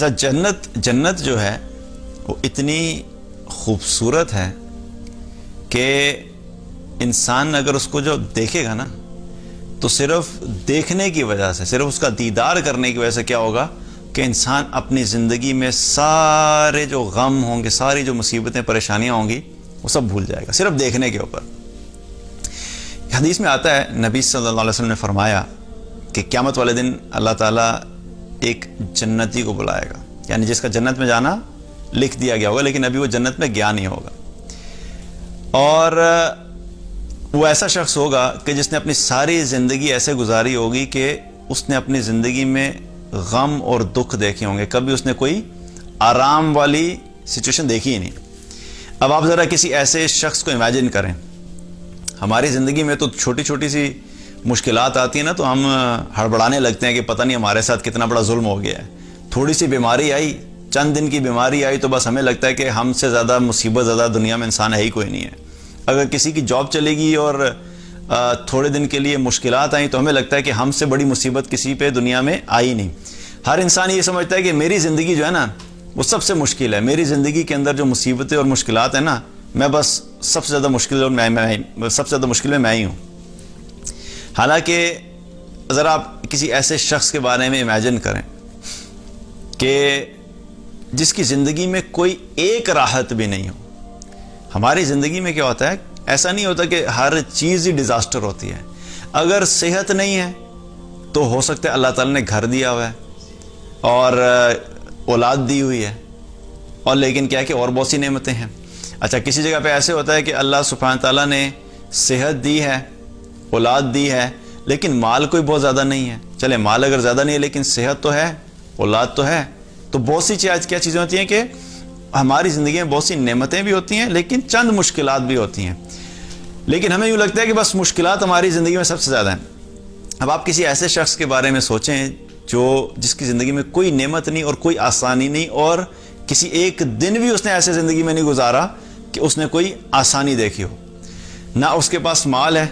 اچھا، جنت جو ہے وہ اتنی خوبصورت ہے کہ انسان اگر اس کو جو دیکھے گا نا تو صرف دیکھنے کی وجہ سے، صرف اس کا دیدار کرنے کی وجہ سے کیا ہوگا کہ انسان اپنی زندگی میں سارے جو غم ہوں گے، ساری جو مصیبتیں پریشانیاں ہوں گی، وہ سب بھول جائے گا صرف دیکھنے کے اوپر۔ حدیث میں آتا ہے، نبی صلی اللہ علیہ وسلم نے فرمایا کہ قیامت والے دن اللہ تعالیٰ ایک جنتی کو بلائے گا، یعنی جس کا جنت میں جانا لکھ دیا گیا ہوگا لیکن ابھی وہ جنت میں گیا نہیں ہوگا، اور وہ ایسا شخص ہوگا کہ جس نے اپنی ساری زندگی ایسے گزاری ہوگی کہ اس نے اپنی زندگی میں غم اور دکھ دیکھے ہوں گے، کبھی اس نے کوئی آرام والی سچویشن دیکھی ہی نہیں۔ اب آپ ذرا کسی ایسے شخص کو امیجن کریں، ہماری زندگی میں تو چھوٹی چھوٹی سی مشکلات آتی ہیں نا تو ہم ہڑبڑانے لگتے ہیں کہ پتہ نہیں ہمارے ساتھ کتنا بڑا ظلم ہو گیا ہے۔ تھوڑی سی بیماری آئی، چند دن کی بیماری آئی تو بس ہمیں لگتا ہے کہ ہم سے زیادہ مصیبت زیادہ دنیا میں انسان ہے ہی کوئی نہیں ہے۔ اگر کسی کی جاب چلے گی اور تھوڑے دن کے لیے مشکلات آئیں تو ہمیں لگتا ہے کہ ہم سے بڑی مصیبت کسی پہ دنیا میں آئی نہیں۔ ہر انسان یہ سمجھتا ہے کہ میری زندگی جو ہے نا وہ سب سے مشکل ہے، میری زندگی کے اندر جو مصیبتیں اور مشکلات ہیں نا، میں بس سب سے زیادہ مشکل میں ہی ہوں۔ حالانکہ ذرا آپ کسی ایسے شخص کے بارے میں امیجن کریں کہ جس کی زندگی میں کوئی ایک راحت بھی نہیں ہو۔ ہماری زندگی میں کیا ہوتا ہے، ایسا نہیں ہوتا کہ ہر چیز ہی ڈیزاسٹر ہوتی ہے۔ اگر صحت نہیں ہے تو ہو سکتا ہے اللہ تعالیٰ نے گھر دیا ہوا ہے اور اولاد دی ہوئی ہے، اور لیکن کیا ہے کہ اور بہت سی نعمتیں ہیں۔ اچھا، کسی جگہ پہ ایسے ہوتا ہے کہ اللہ سبحانہ تعالیٰ نے صحت دی ہے، اولاد دی ہے، لیکن مال کوئی بہت زیادہ نہیں ہے۔ چلے مال اگر زیادہ نہیں ہے لیکن صحت تو ہے، اولاد تو ہے، تو بہت سی کیا چیزیں ہوتی ہیں کہ ہماری زندگی میں بہت سی نعمتیں بھی ہوتی ہیں لیکن چند مشکلات بھی ہوتی ہیں، لیکن ہمیں یوں لگتا ہے کہ بس مشکلات ہماری زندگی میں سب سے زیادہ ہیں۔ اب آپ کسی ایسے شخص کے بارے میں سوچیں جس کی زندگی میں کوئی نعمت نہیں اور کوئی آسانی نہیں، اور کسی ایک دن بھی اس نے ایسے زندگی میں نہیں گزارا کہ اس نے کوئی آسانی دیکھی ہو۔ نہ اس کے پاس مال ہے،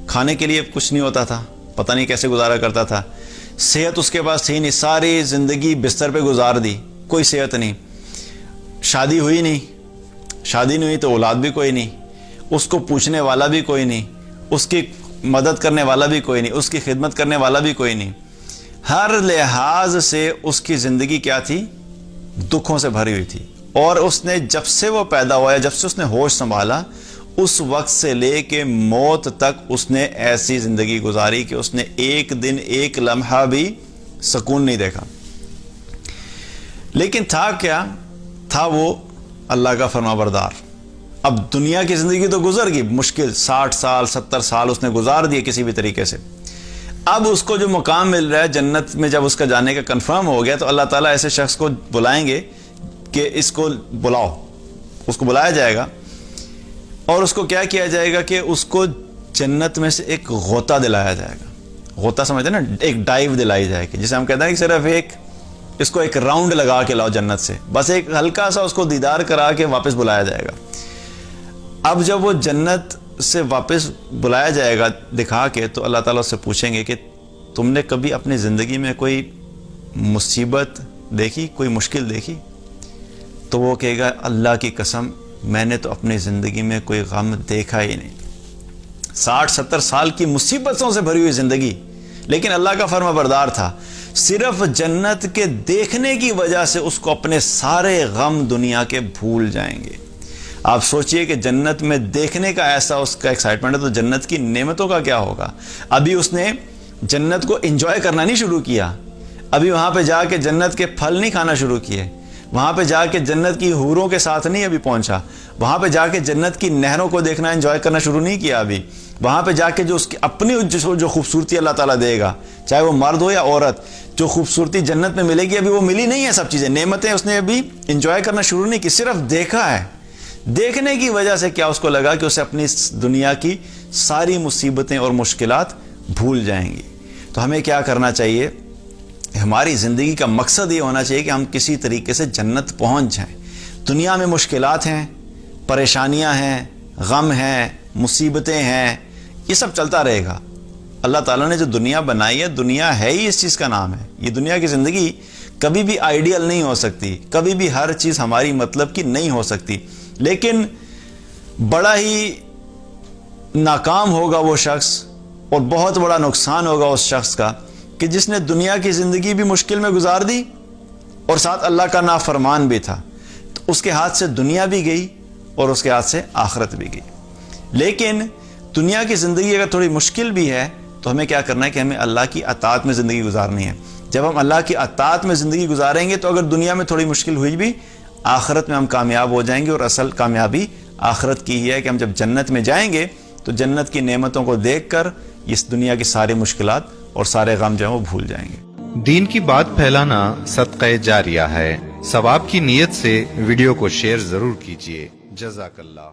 کھانے کے لیے کچھ نہیں ہوتا تھا، پتہ نہیں کیسے گزارا کرتا تھا۔ صحت اس کے پاس تھی نہیں، ساری زندگی بستر پہ گزار دی، کوئی صحت نہیں۔ شادی ہوئی نہیں تو اولاد بھی کوئی نہیں، اس کو پوچھنے والا بھی کوئی نہیں، اس کی مدد کرنے والا بھی کوئی نہیں، اس کی خدمت کرنے والا بھی کوئی نہیں۔ ہر لحاظ سے اس کی زندگی کیا تھی، دکھوں سے بھری ہوئی تھی، اور اس نے جب سے وہ پیدا ہوا ہے، جب سے اس نے ہوش سنبھالا، اس وقت سے لے کے موت تک اس نے ایسی زندگی گزاری کہ اس نے ایک دن ایک لمحہ بھی سکون نہیں دیکھا۔ لیکن تھا کیا؟ تھا وہ اللہ کا فرما بردار۔ اب دنیا کی زندگی تو گزر گئی، مشکل 60 سال 70 سال اس نے گزار دیے کسی بھی طریقے سے۔ اب اس کو جو مقام مل رہا ہے جنت میں، جب اس کا جانے کا کنفرم ہو گیا تو اللہ تعالیٰ ایسے شخص کو بلائیں گے کہ اس کو بلاؤ، اس کو بلایا جائے گا، اور اس کو کیا کیا جائے گا کہ اس کو جنت میں سے ایک غوطہ دلایا جائے گا۔ غوطہ سمجھتے ہیں نا، ایک ڈائیو دلائی جائے گی، جسے ہم کہتے ہیں کہ صرف اس کو ایک راؤنڈ لگا کے لاؤ جنت سے، بس ایک ہلکا سا اس کو دیدار کرا کے واپس بلایا جائے گا۔ اب جب وہ جنت سے واپس بلایا جائے گا دکھا کے، تو اللہ تعالیٰ اس سے پوچھیں گے کہ تم نے کبھی اپنی زندگی میں کوئی مصیبت دیکھی، کوئی مشکل دیکھی؟ تو وہ کہے گا اللہ کی قسم میں نے تو اپنی زندگی میں کوئی غم دیکھا ہی نہیں۔ 60-70 سال کی مصیبتوں سے بھری ہوئی زندگی، لیکن اللہ کا فرما بردار تھا۔ صرف جنت کے دیکھنے کی وجہ سے اس کو اپنے سارے غم دنیا کے بھول جائیں گے۔ آپ سوچئے کہ جنت میں دیکھنے کا ایسا اس کا ایکسائٹمنٹ ہے، تو جنت کی نعمتوں کا کیا ہوگا؟ ابھی اس نے جنت کو انجوائے کرنا نہیں شروع کیا، ابھی وہاں پہ جا کے جنت کے پھل نہیں کھانا شروع کیے، وہاں پہ جا کے جنت کی حوروں کے ساتھ نہیں ابھی پہنچا، وہاں پہ جا کے جنت کی نہروں کو دیکھنا انجوائے کرنا شروع نہیں کیا ابھی، وہاں پہ جا کے جو اس کی اپنی جو خوبصورتی اللہ تعالیٰ دے گا، چاہے وہ مرد ہو یا عورت، جو خوبصورتی جنت میں ملے گی ابھی وہ ملی نہیں ہے۔ سب چیزیں نعمتیں اس نے ابھی انجوائے کرنا شروع نہیں کی، صرف دیکھا ہے۔ دیکھنے کی وجہ سے کیا اس کو لگا کہ اسے اپنی دنیا کی ساری مصیبتیں اور مشکلات بھول جائیں گی۔ تو ہمیں کیا کرنا چاہیے؟ ہماری زندگی کا مقصد یہ ہونا چاہیے کہ ہم کسی طریقے سے جنت پہنچ جائیں۔ دنیا میں مشکلات ہیں، پریشانیاں ہیں، غم ہیں، مصیبتیں ہیں، یہ سب چلتا رہے گا۔ اللہ تعالیٰ نے جو دنیا بنائی ہے، دنیا ہے ہی اس چیز کا نام ہے۔ یہ دنیا کی زندگی کبھی بھی آئیڈیل نہیں ہو سکتی, کبھی بھی ہر چیز ہماری مطلب کی نہیں ہو سکتی, لیکن بڑا ہی ناکام ہوگا وہ شخص اور بہت بڑا نقصان ہوگا اس شخص کا کہ جس نے دنیا کی زندگی بھی مشکل میں گزار دی اور ساتھ اللہ کا نافرمان بھی تھا. تو اس کے ہاتھ سے دنیا بھی گئی اور اس کے ہاتھ سے آخرت بھی گئی. لیکن دنیا کی زندگی اگر تھوڑی مشکل بھی ہے تو ہمیں کیا کرنا ہے کہ ہمیں اللہ کی اطاعت میں زندگی گزارنی ہے. جب ہم اللہ کی اطاعت میں زندگی گزاریں گے تو اگر دنیا میں تھوڑی مشکل ہوئی بھی, آخرت میں ہم کامیاب ہو جائیں گے. اور اصل کامیابی آخرت کی ہی ہے کہ ہم جب جنت میں جائیں گے تو جنت کی نعمتوں کو دیکھ کر اس دنیا کی ساری مشکلات اور سارے غم جو ہیں وہ بھول جائیں گے. دین کی بات پھیلانا صدقہ جاریہ ہے. ثواب کی نیت سے ویڈیو کو شیئر ضرور کیجیے. جزاک اللہ.